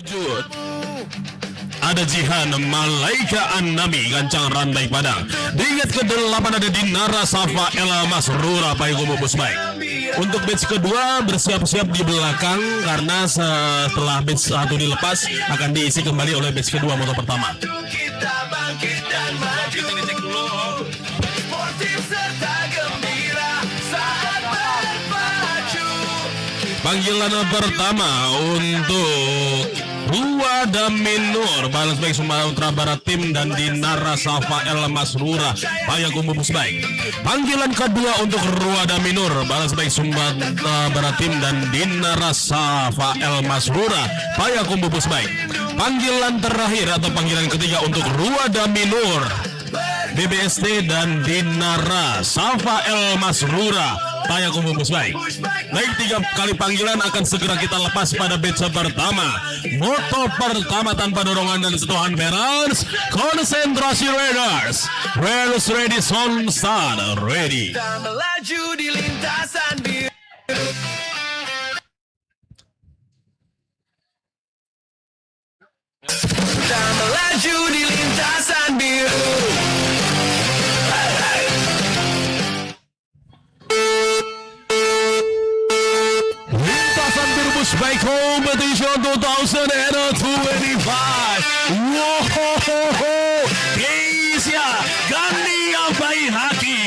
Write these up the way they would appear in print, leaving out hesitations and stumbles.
Jut. Ada Jihan, Malaika An-Nami, Gancang Rantai Padang. Diingat ke-8 ada Dinara Safa Ella Masrura Payung Baik. Untuk batch kedua bersiap-siap di belakang karena setelah batch 1 dilepas akan diisi kembali oleh batch kedua motor pertama. Kita bangkit dan maju, sportif serta gembira saat berpacu. Panggilan pertama untuk Ruada Minur, balance baik Sumatera Utara Barat tim dan Dinara Safa El Masrura Payung Baik. Panggilan kedua untuk Ruada Minur, balance baik Sumatera Barat tim dan Dinara Safa El Masrura Payung Baik. Panggilan terakhir atau panggilan ketiga untuk Ruada Minur, BBST dan Dinara Safa El Masrura Payung Baik. Baik, 3 kali panggilan akan segera kita lepas pada batch pertama. Moto pertama tanpa dorongan dan sentuhan balance. Konsentrasi Raiders. Raiders ready, sound start ready. Kita melaju di lintasan biru. Kita melaju di lintasan biru. Lintasan biru Baik Competition 2025. Wow, Asia Gania Bayi Haki.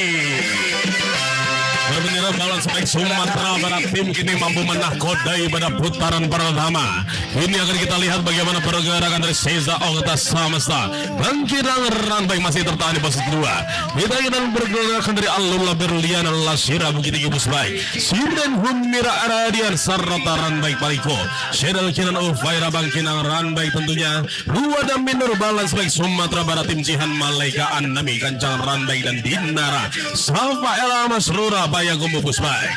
Berbendera balance baik Sumatera Barat tim kini mampu menahkodai pada putaran pertama. Ini akan kita lihat bagaimana pergerakan dari Seza Okta Samasta. Bangkirang Ranbai masih tertahan di posisi 2. Kita akan bergerakan dari Alula Berliana Lasira Bukit Tinggi Baik. Sibren Humira Aradian Sarata Ranbai Paliko. Syedal Kinan Ufaira Bangkinang Ranbai tentunya. Ruada Minur balance baik Sumatera Barat tim Jihan Malaika An-Nami Kancang Ranbai dan Dinara Safa El Masrura Payung Baik.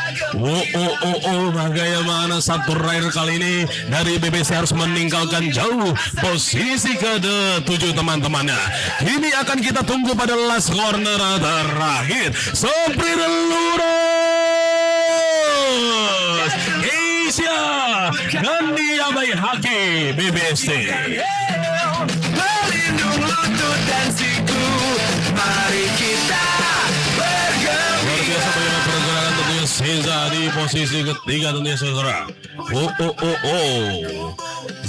Bagaimana satu rider kali ini dari BBC harus meninggalkan jauh posisi ke-7 teman-temannya. Ini akan kita tunggu pada last corner terakhir. Sopir lurus Asia Gania Bayi Haki BBST. Melindung lutut dan siku. Mari kita bergembira. Luar biasa bagaimana pergerakan tentunya Seza di posisi ketiga tentunya saudara.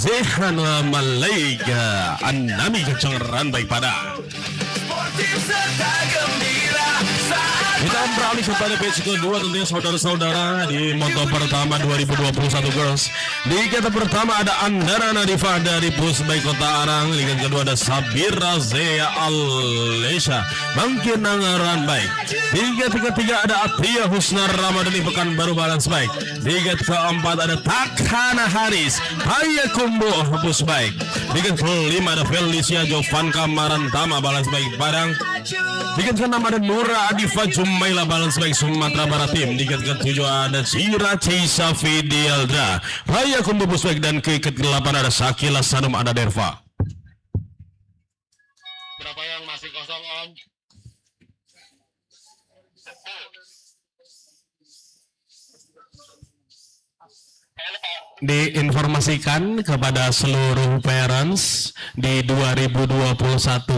Zehan Malaika An-Nami Kencang Ranbai Padang. Sportif serta gembira saat Kita beralih kepada batch kedua tentunya saudara-saudara di moto pertama 2021 Girls. Di kata pertama ada Andara Nadifa dari Baik Kota Arang. Di kata kedua ada Sabira Zea Alesha Bangkinang Ranbai. Di kata ketiga ada Atia Husna Ramadhani Pekanbaru balance baik. Di kata keempat ada Takhana Haris Payakumbu Baik. Di kata kelima ada Felicia Jovan Kamarantama balance baik Padang. Di kata keenam ada Nura Adifa Jumaila balance baik Sumatera Barat tim. Di kata ketujuh ada Cira Cisa Fidialdra Raya Kumbubus baik dan ke ke-8 ada Sakila Sanum ada Derva. Berapa yang masih kosong Om? Diinformasikan kepada seluruh parents di 2021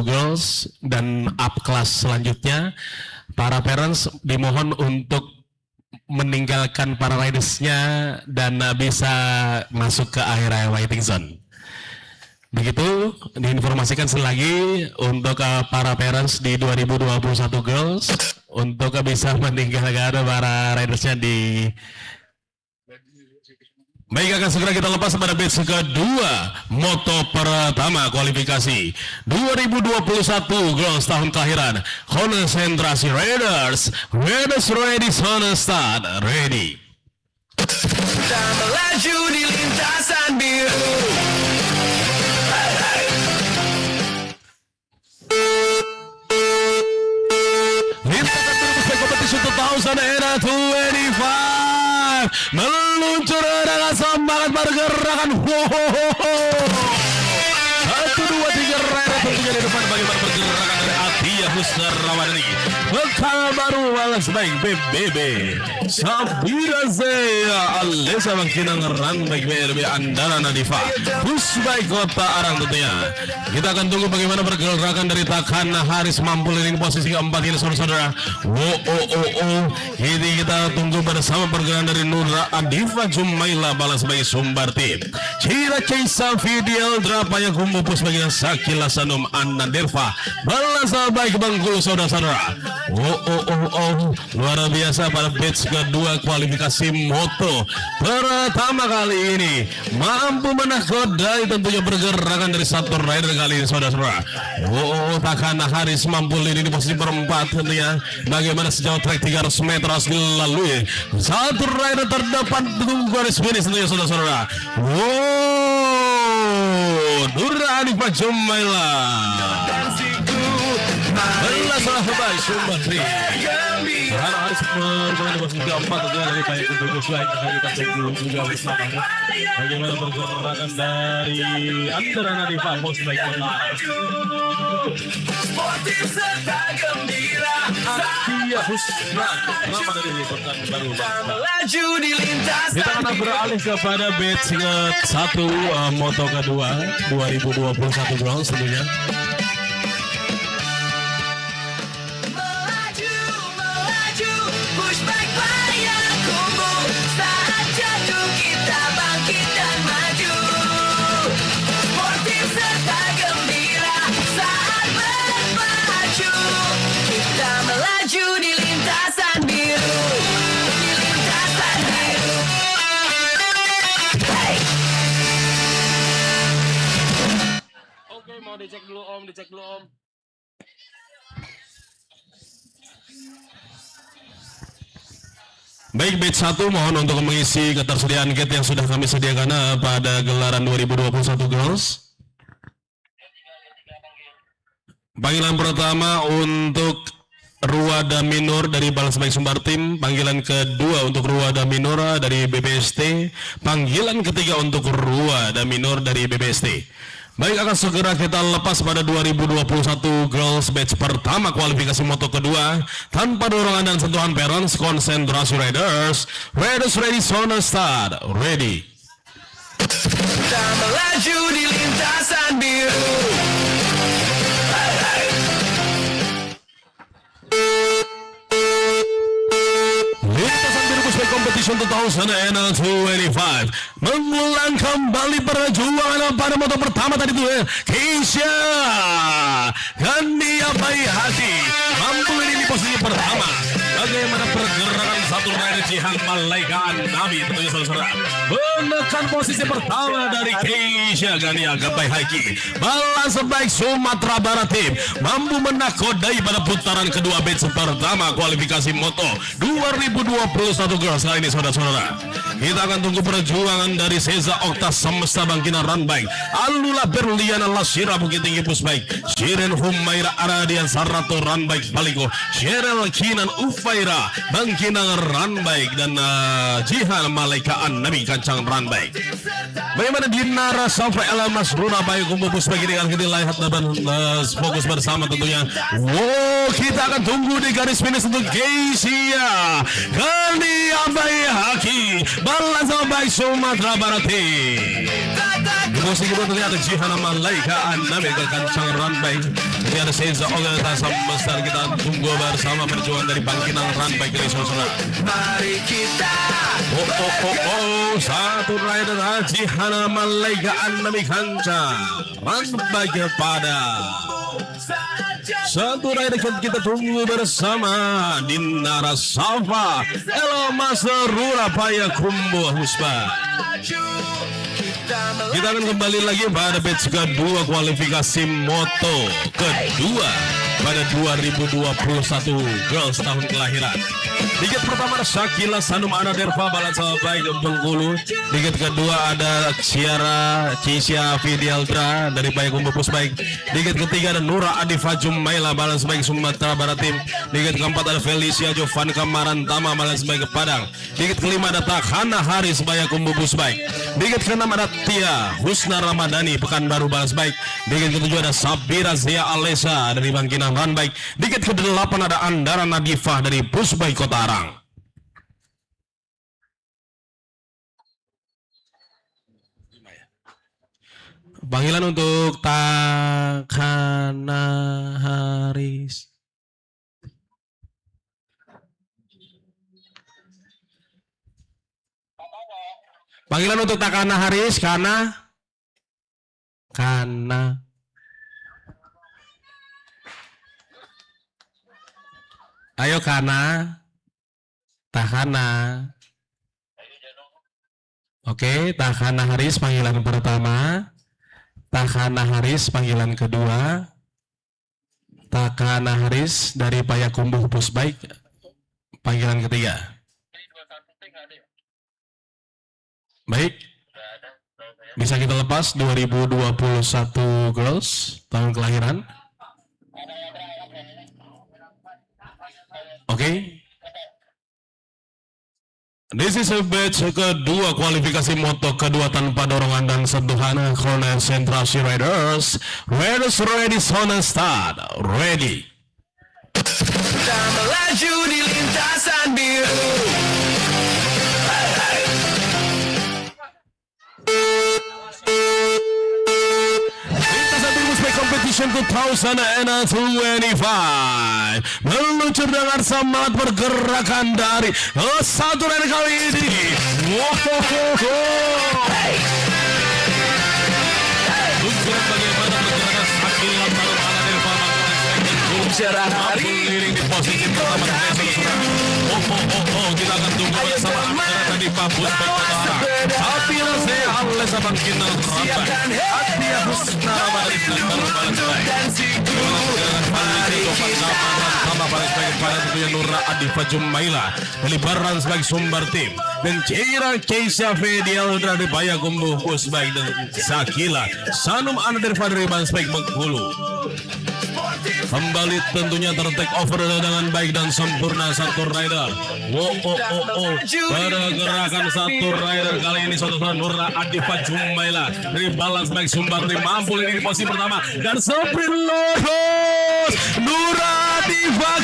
Girls dan up class selanjutnya, para parents dimohon untuk meninggalkan para ridersnya dan bisa masuk ke area waiting zone. Begitu diinformasikan lagi untuk para parents di 2021 Girls untuk bisa meninggalkan para ridersnya di. Baik, akan segera kita lepas pada batch kedua moto pertama kualifikasi 2021 Girls tahun kelahiran. Konsentrasi Raiders. Raiders ready, sound start ready. kita melaju di lintasan biru. Lintasan Baik Competition 2025 meluncur dengan semangat pergerakan. Wow. 1, 2, 3 rider tentunya di depan. Bagaimana pergerakan dari Atia Husna Ramadhani. Pekanbaru balas baik BBB. Sabira Zaya Alesa Bangkinang Runback BRB Andana Nadifa. Pusbaik Kota Arang tentunya. Kita akan tunggu bagaimana pergerakan dari Takana Haris mampu leading posisi keempat ini saudara-saudara. Ini kita tunggu bersama pergerakan dari Nura Adifa Jumaila balas bagi Sumbarti. Cira Caisa Video Drapanya Kumbu Pusbaik Sakila Sanum Anna Derva balas baik Bangkulu saudara-saudara. Luar biasa pada batch kedua kualifikasi moto pertama kali ini mampu menakodai tentunya pergerakan dari satu rider kali ini saudara-saudara. Takana Haris mampu leading di posisi perempat tentunya. Bagaimana sejauh trek 300 meter harus dilalui satu rider terdepan tunggu garis finish tentunya saudara-saudara. Nura Adifa Jumaila belas sahabat Sumbarti. Sekarang harus bermain di posisi keempat tentunya dari baik untuk Pusbaik. Kita cek dulu juga bersama bagaimana pergerakan dari Andara Nadifa Pusbaik. Sportif serta gembira. Akia Husna Ramadhani dari Pekanbaru. Melaju di lintasan. Kita akan beralih kepada batch ke-1 moto kedua 2021 Bronze tentunya. Melaju, pushback Payakumbu. Saat jatuh kita bangkit dan maju. Sportif serta gembira saat berpacu. Kita melaju di lintasan biru. Di lintasan biru. Hey. Oke, mau dicek dulu Om. Baik, batch 1 mohon untuk mengisi ketersediaan gate yang sudah kami sediakan pada gelaran 2021 Girls. Panggilan pertama untuk Ruada Minor dari Balas Baik Sumbartim. Panggilan kedua untuk Ruada Minor dari BBST. Panggilan ketiga untuk Ruada Minor dari BBST. Baik, akan segera kita lepas pada 2021 Girls Batch pertama kualifikasi moto kedua tanpa dorongan dan sentuhan parents. Konsentrasi riders. Riders ready, zona start. Ready. Kita melaju di lintasan biru. Lintasan biru Pusbaik Competition 2025 mengulang kembali perjuangan pada moto pertama tadi itu Keisha Gania Bayi Hati mampu ini di posisi pertama. Bagaimana pergerakan satu rider Jihan Malaika Nabi tentunya saudara menekan posisi pertama dari Keisha Gania Bayi Hati. Balas Baik Sumatera Barat Tim mampu menakodai pada putaran kedua batch pertama kualifikasi moto 2021 Girls kali ini saudara-saudara. Kita akan tunggu perjuangan dari Seza Okta Semesta Bangkinan Runback, Alula Berliana Lasira Bukit Tinggi Pusbaik, Shiren Humaira Aradian Sarato Runback Baliko, Sherel Kinan Ufaira Bangkinan Runback, dan Jihan Malaika Nabi Kancang Runback. Bagaimana Dinara Safra Elamas Runa Bayu Kumbu Pusbaik ini akan kita lihat dan fokus bersama tentunya. Kita akan tunggu di garis finish untuk Keisha Gania Bayi Haki Balas Baik Sumatera Barat. Di posisi kedua ternyata Jihan Malaika Nabi Kancang Runback. Ini ada Seza Okta Semesta. Kita tunggu bersama perjuangan dari Bangkinan Runback dari saudara. Mari kita. Satu rider Jihan Malaika Nabi Kancang Runback kepada satu rider kita tunggu bersama Dinara Safa Elamas Rura Payakumbu Pusbaik. Kita akan kembali lagi pada batch kedua kualifikasi moto kedua pada 2021 Girls tahun kelahiran. Tiket pertama ada Shakila Sanum Ana Derva Balas Baik Bengkulu. Tiket kedua ada Ciara Cisya Fidialdra dari Baik Kumbu Pusbaik. Tiket ketiga ada Nura Adifa Jumaila Balas Baik Sumatera Barat Tim. Tiket keempat ada Felicia Jovan Kamarantama Balas Baik Padang. Tiket kelima ada Takana Haris Baik Kumbu Pusbaik. Tiket keenam ada Tia Husna Ramadhani Pekanbaru Balas Baik. Tiket ketujuh ada Sabira Zia Alesa dari Bangkinan dengan run bike. Dikit ke-8 ada Andara Nadifah dari Pushbike Kotarang. Panggilan untuk Takana Haris. Panggilan untuk Takana Haris, Kana. Ayo Kana. Takana. Oke, Takana Haris panggilan pertama. Takana Haris panggilan kedua. Takana Haris dari Payakumbuh Pushbike panggilan ketiga. Baik. Bisa kita lepas 2021 girls tahun kelahiran. Oke. This is a batch kedua kualifikasi moto kedua tanpa dorongan dan sentuhan konsentrasi riders. Riders ready, zona start. Ready. Kita melaju di lintasan biru. Competition 2025 meluncur dengan semangat pergerakan dari satu rider kali ini. Luncuran bagaimana pergerakan Sakil Lantarum ala Delva Cerah hari mengiring di posisi pertama kita akan tunggu bersama Andara di Papus Perkotaan. Tapi saya oleh sabang kita siapkan hati Husna dari Belakang Balance Bike. Sama Balance Bike pada tentunya Nura Adifa Jumaila Pelibaran sebagai sumber tim dan Cira Keisha Fedial dari Payakumbuh Pushbike dan Sakila Sanum Anadirva dari Balance Bike Bengkulu. Kembali tentunya ter-take over dengan baik dan sempurna satu rider. Pergerakan satu rider kali ini saudara Nura Adifa Jumaila dari Balance Bike Sumbarti mampu ini di posisi pertama dan sprint lolos Nura Adifa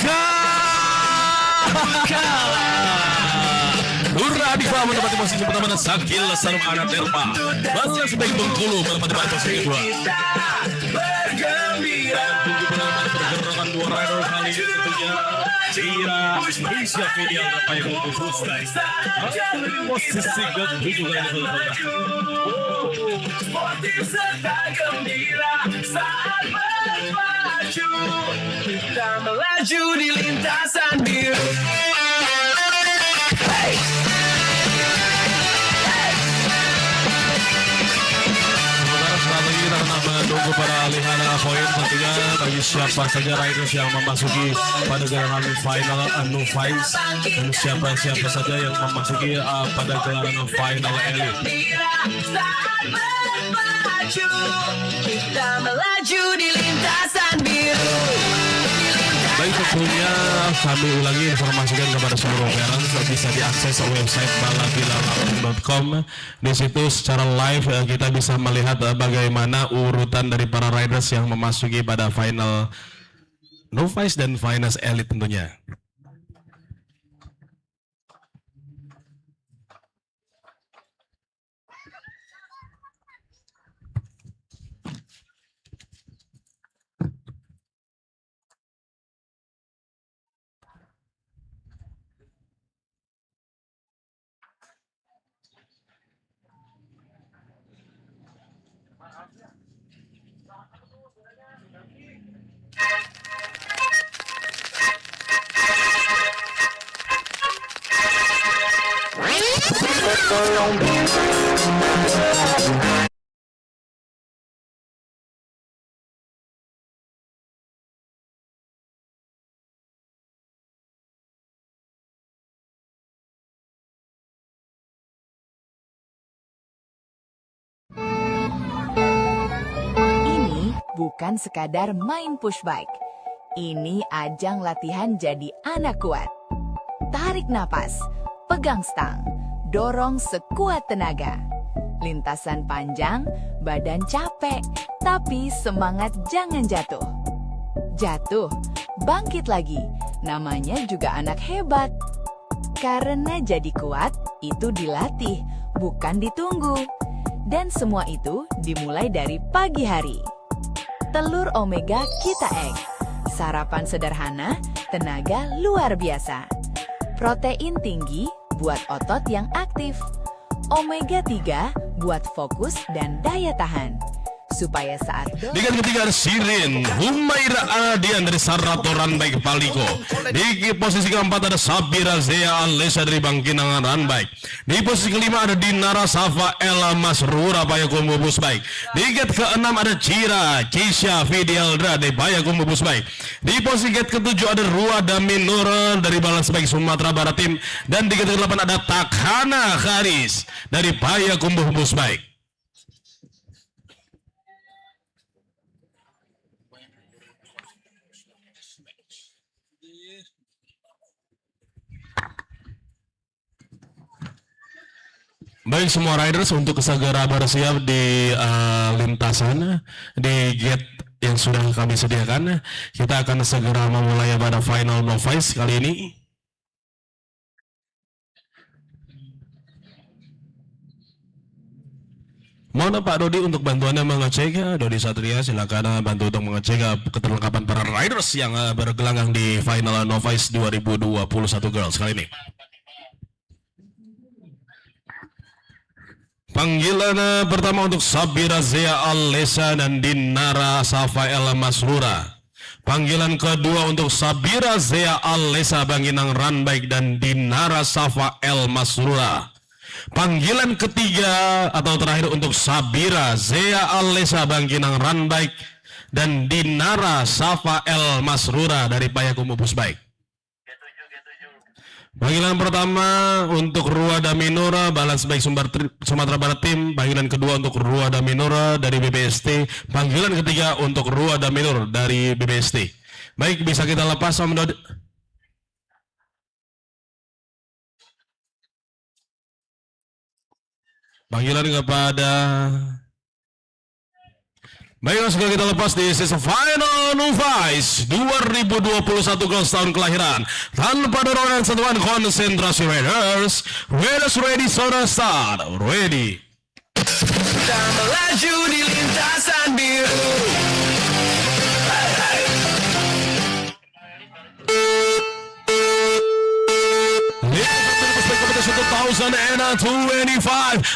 Nura Adifa menempati posisi pertama dan Sakil Sanum Anadirva Balance Bike Bengkulu menempati posisi kedua. Pergerakan dua rider kali ini tentunya Cira Keisha Fedial dan Payakumbuh Pushbike posisi ke-7 kali ini sportif serta gembira saat berpacu. Kita melaju di lintasan biru. Kita menunggu peralihan poin tentunya bagi siapa saja riders yang memasuki pada gelaran final Fights dan siapa saja yang memasuki pada gelaran final elite. Kita melaju di lintasan biru. Baik, tentunya kami ulangi informasikan kepada seluruh parents bisa diakses website balatilalampung.com. Di situ secara live kita bisa melihat bagaimana urutan dari para riders yang memasuki pada final Novice dan Finals Elite tentunya. Ini bukan sekadar main pushbike. Ini ajang latihan jadi anak kuat. Tarik napas, pegang stang, dorong sekuat tenaga. Lintasan panjang, badan capek, tapi semangat jangan jatuh. jatuh, bangkit lagi. Namanya juga anak hebat. Karena jadi kuat, itu dilatih, bukan ditunggu. Dan semua itu dimulai dari pagi hari. Telur Omega Kita Egg. Sarapan sederhana, tenaga luar biasa. Protein tinggi buat otot yang aktif. Omega 3 buat fokus dan daya tahan. Supaya saat Di ketiga ada Sirin Humaira Adian dari Sarato Runbike Paliko. Di posisi keempat ada Sabira Zea Alesa dari Bangkinang Runbike. Di posisi kelima ada Dinara Safa Ella Masrura Payakumbu Busbike. Di gate keenam ada Cira Kisha Fidialdra dari Payakumbu Busbike. Di posisi gate ketujuh ada Ruada Minur dari Balance Bike Sumatera Barat Tim. Dan di gate ke-8 ada Takhana Karis dari Payakumbu Busbike. Baik semua riders, untuk segera bersiap di lintasan di gate yang sudah kami sediakan. Kita akan segera memulai pada final novice kali ini. Mohon Pak Dodi untuk bantuannya mengecek. Dodi Satria silakan bantu untuk mengecek keterlengkapan para riders yang bergelanggang di final novice 2021 girls kali ini. Panggilan pertama untuk Sabira Zea Alesa dan Dinara Safael Masrura. Panggilan kedua untuk Sabira Zea Alesa Bangkinang Runbike dan Dinara Safael Masrura. Panggilan ketiga atau terakhir untuk Sabira Zea Alesa Bangkinang Runbike dan Dinara Safael Masrura dari Payakumbu Busbike. Panggilan pertama untuk Ruada Minora Balance Bike Sumatera Barat Tim. Panggilan kedua untuk Ruada Minora dari BBST. Panggilan ketiga untuk Ruada Minor dari BBST. Baik, bisa kita lepas Om Dodi. Panggilan kepada baik, segera kita lepas di sesi final novice 2021 girls tahun kelahiran. Tanpa dorongan sentuhan konsentrasi riders. Riders ready, saudara start. Ready. Kita melaju di lintasan biru. Competition 2025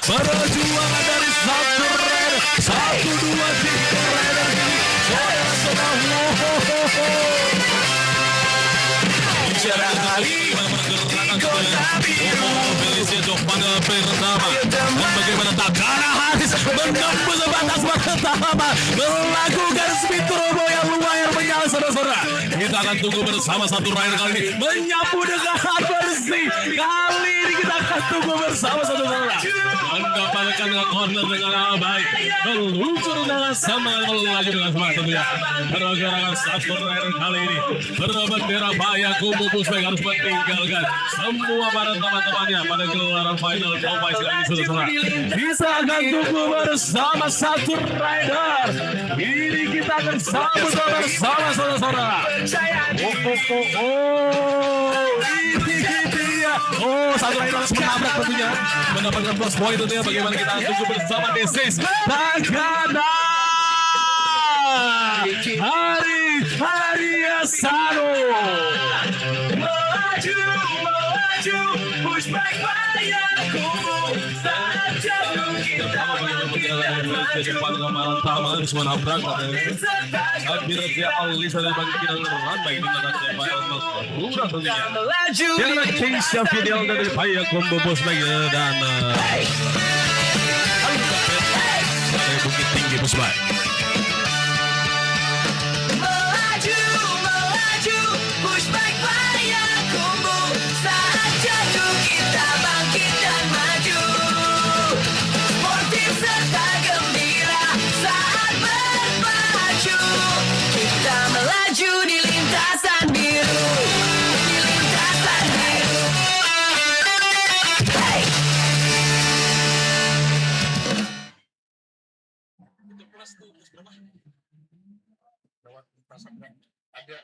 berjuang dari satu rider, 1, 2, 3 rider ini. Bicara kali kota biru. Pada pertama dan bagaimana Takhana Karis menembus batas pertama, melakukan speed turbo yang lumayan menyala saudara-saudara. Kita akan tunggu bersama satu rider kali ini menyapu dengan bersih. Kali ini kita akan tunggu bersama saudara-saudara. Mendapatkan corner dengan baik, meluncur dengan semangat, melaju dengan semangat tentunya. Pergerakan satu rider kali ini berbendera Payakumbu Busbike harus meninggalkan semua para teman-temannya pada gelaran final novice kali ini saudara-saudara. Kita akan tunggu bersama satu rider. Ini kita akan sambut bersama saudara-saudara. Ini dia. Satu rider harus menabrak tentunya, mendapatkan plus point tentunya. Bagaimana kita tunggu bersama Desis Takhana Hari Asano. Melaju, push back Payakumbu. Saat jatuh kita bangkit dan maju. Harus menabrak Sabira Zea Alesa dari Bangkinang Runbike dengan Safael Masrura tentunya. Melaju di Yang Kisha Fidialdra dari Payakumbu Busbike dan dari Bukit Tinggi Busbike. melaju, push back Payakumbu. Saat jatuh kita bangkit dan maju. Sportif serta gembira saat berpacu. Kita melaju di lintasan biru. Di lintasan biru. Hey. Plus 2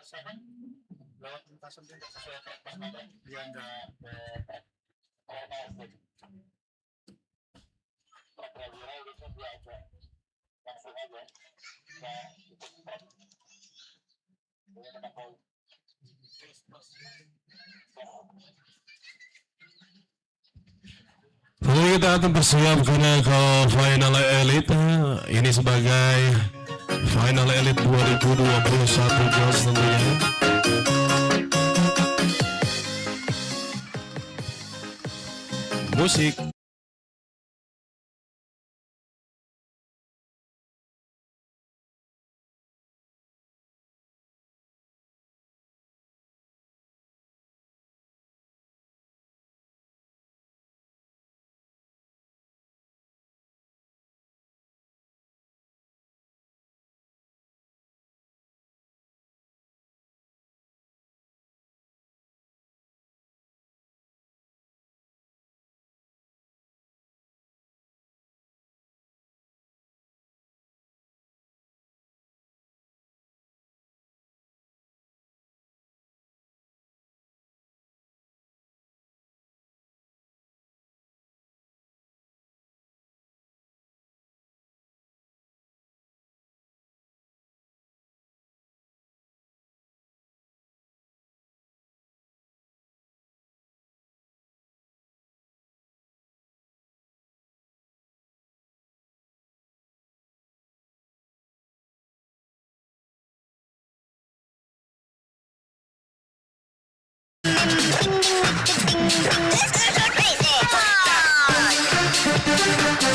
Lalu kita akan bersiap ke final elite. Ini sebagai final elite 2021 Girls tentunya. Musik.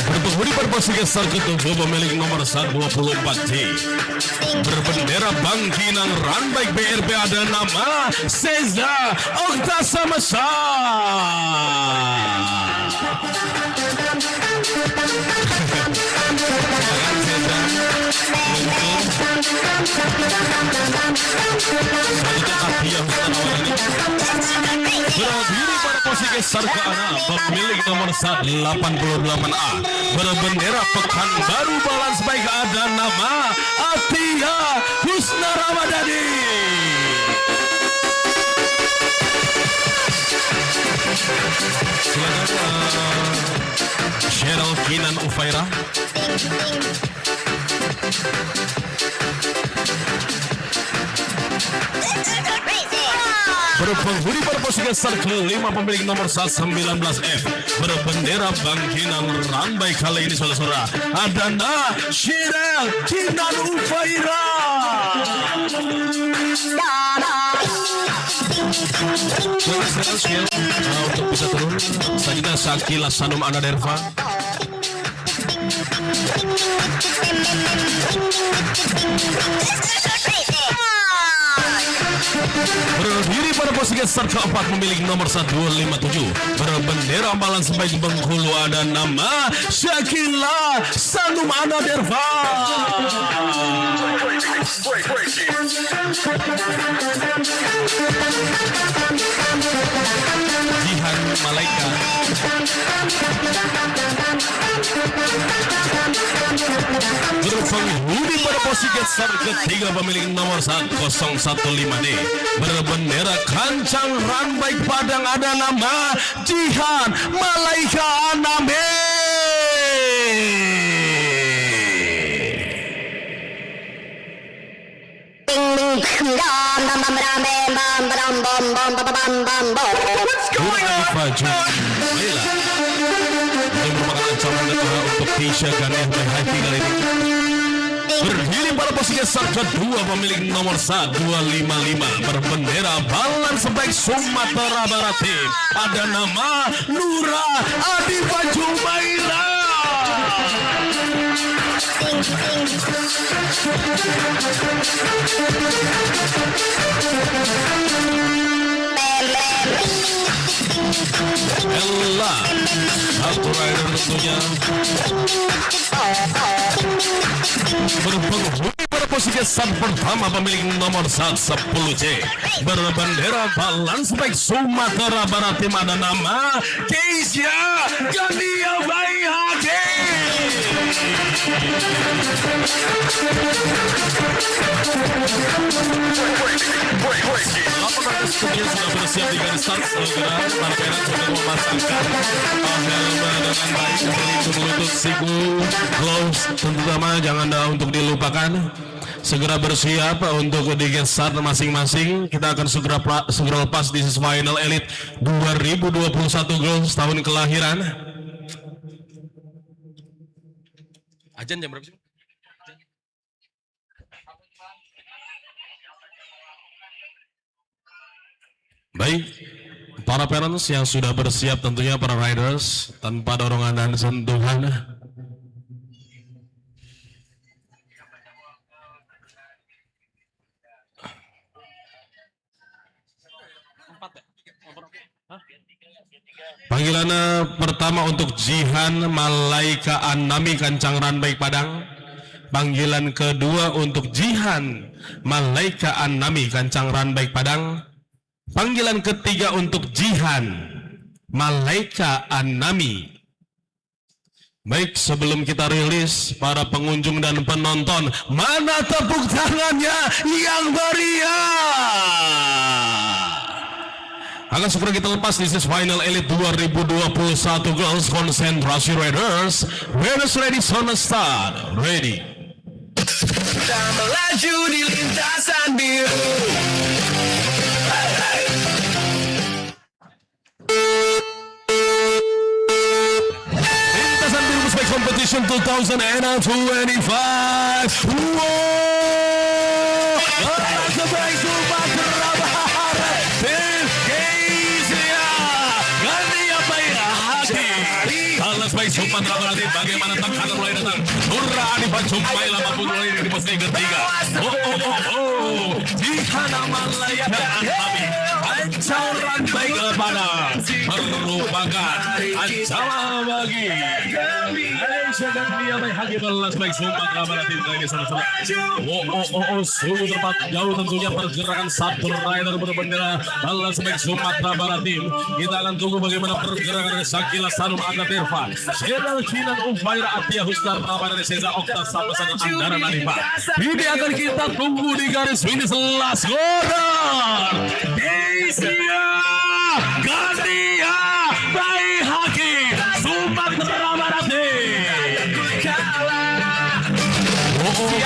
Berpenghuni berpose geser ketujuh pemilik nomor 124J berbendera Bangkinang Runback BRP ada nama Seza Oktasamasa. Berdiri pada posisi geser ke kanan pemilik nomor 88A berbendera Pekanbaru Balance Bike ada nama Atia Husna Ramadhani. Silakan Cheryl Kinan Ufaira. Berpenghuni pada posisi geser kelima pemilik nomor 19F berbendera Bangkinang Runback kali ini saudara-saudara Adana Cheryl Kinan Ufaira. Untuk bisa turun selanjutnya Sakila Sanum Anaderva. Berdiri pada posisi geser keempat pemilik nomor 157 berbendera Balance Bike Bengkulu ada nama Sakila Sanum Anaderva. Jihan Malaika. Berpenghuni pada posisi geser ketiga pemilik nomor 105D berbendera Kancang Runback Padang ada nama Jihan Malaika Aname. Ini merupakan ancaman untuk Tisha Ganeh Hati kali ini. Berdiri pada posisi geser kedua pemilik nomor 1255 berbendera Balance Bike Sumatera Barat Tim ada nama Nura Adifa Jumaila. Ella satu rider tentunya berpenghuni pada posisi geser pertama pemilik nomor 110C berbendera Balance Bike Sumatera Barat Tim ada nama Keisha Gania Bayhati. Laporan studio sudah bersiap di garis start. Segera para perak sudah memasangkan helm dengan baik, pelindung lutut, siku, gloves, terutama jangan untuk dilupakan. Segera bersiap untuk di garis start masing-masing. Kita akan segera lepas di Final Elite 2021 Girls tahun kelahiran. Ajan jam berapa sih? Baik, para parents yang sudah bersiap tentunya para riders tanpa dorongan dan sentuhan. Panggilan pertama untuk Jihan Malaika Anami Kancangran Baik Padang. Panggilan kedua untuk Jihan Malaika Anami Kancangran Baik Padang. Panggilan ketiga untuk Jihan Malaika Anami. Baik, sebelum kita rilis para pengunjung dan penonton, mana tepuk tangannya yang meriah? Akan segera kita lepas di Final Elite 2021 Girls. Konsentrasi Riders. Riders ready, on the start. Ready. Kita melaju di lintasan biru. Lintasan biru Musbek Competition 2025. Wow. Sebaik Sumatera Barat. Tim Keisha. Ganti apa ya hati. Kalau sebaik Sumatera Barat, bagaimana tekanan mulai datang. Surah Adifat Sumpah 80 mulai di posisi ketiga. Jihan Malaika Anami Kancangran Baik Padang merupakan ancaman bagi Indonesia dan dia baik haki balas baik Sumatera Barat tim kali ini sama-sama. Sungguh tepat jauh tentunya pergerakan satu rider berbendera balas baik Sumatera Barat tim. Kita akan tunggu bagaimana pergerakan Sakila Sanum Anda Terfa, Sheryl Kinan Ufaira Atia Husnar Ramadhan Seza Okta Sabasan Andara Narifa. Ini akan kita tunggu di garis finish last order. Asia Gandia Baik Haki Sumatera Barat. Kita tunggu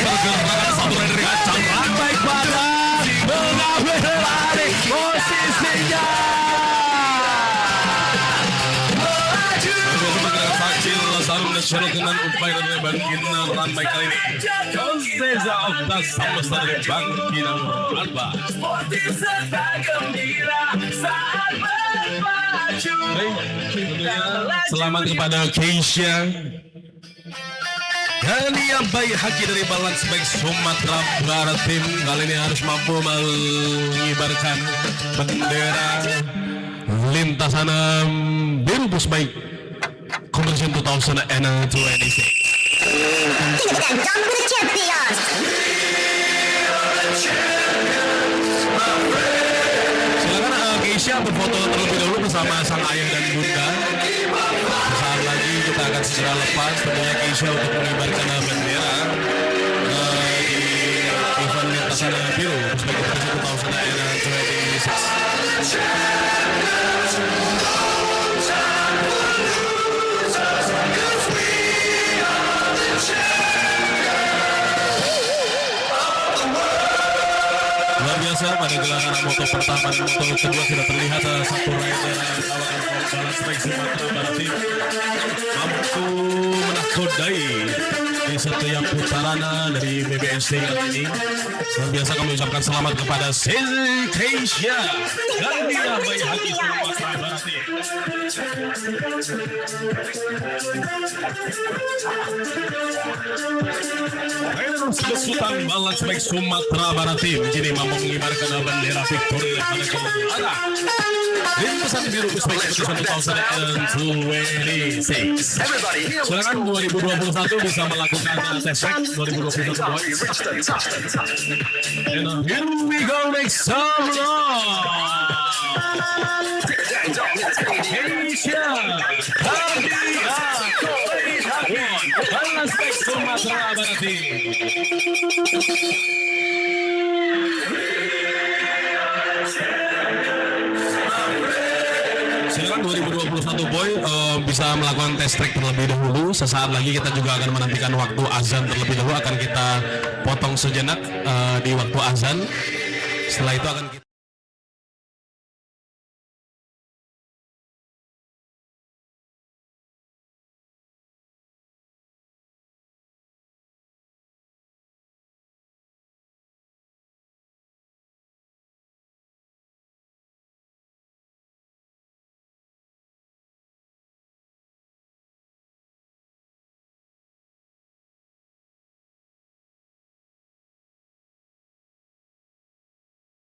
pergerakan satu rider Kancangran Baik Padang mengambil lari posisinya. Sheryl Kinan Ufaira dari Bangkinang Rantai kali ini. Seza Okta Sabasan dari Bangkinang Alba. Selamat kepada Keisha Gania Baik Haki dari Balance Baik Sumatera Barat tim. Kali ini harus mampu mengibarkan bendera lintasan biru Pusbaik Competition 2026. Silakan Keisha berfoto terlebih dahulu bersama sang ayah dan bunda. Sesaat lagi kita akan segera lepas tentunya Keisha untuk mengibarkan bendera di event lintasan biru sebagai Competition 2026. Luar biasa pada gelaran moto pertama dan moto kedua sudah terlihat satu rider kawakan Balance Baik Sumatera Barat tim mampu menakodai di setiap putaran dari BBSC kali ini. Luar biasa kami ucapkan selamat kepada Keisha Gandia Baik Haki Sumatera Barat tim. Rider Besutan Balance Baik Sumatera Barat tim kini mampu mengibarkan bendera Victoria pada kelihatan lintasan biru Pusbaik Competition 2026. Silakan 2021 bisa melakukan tes track 2021 boys. And here we go next song. Keisha Gandia Balance Baik Basra berarti. Silakan 2021 Boy bisa melakukan test track terlebih dahulu. Sesaat lagi kita juga akan menantikan waktu azan terlebih dahulu. Akan kita potong sejenak di waktu azan. Setelah itu akan kita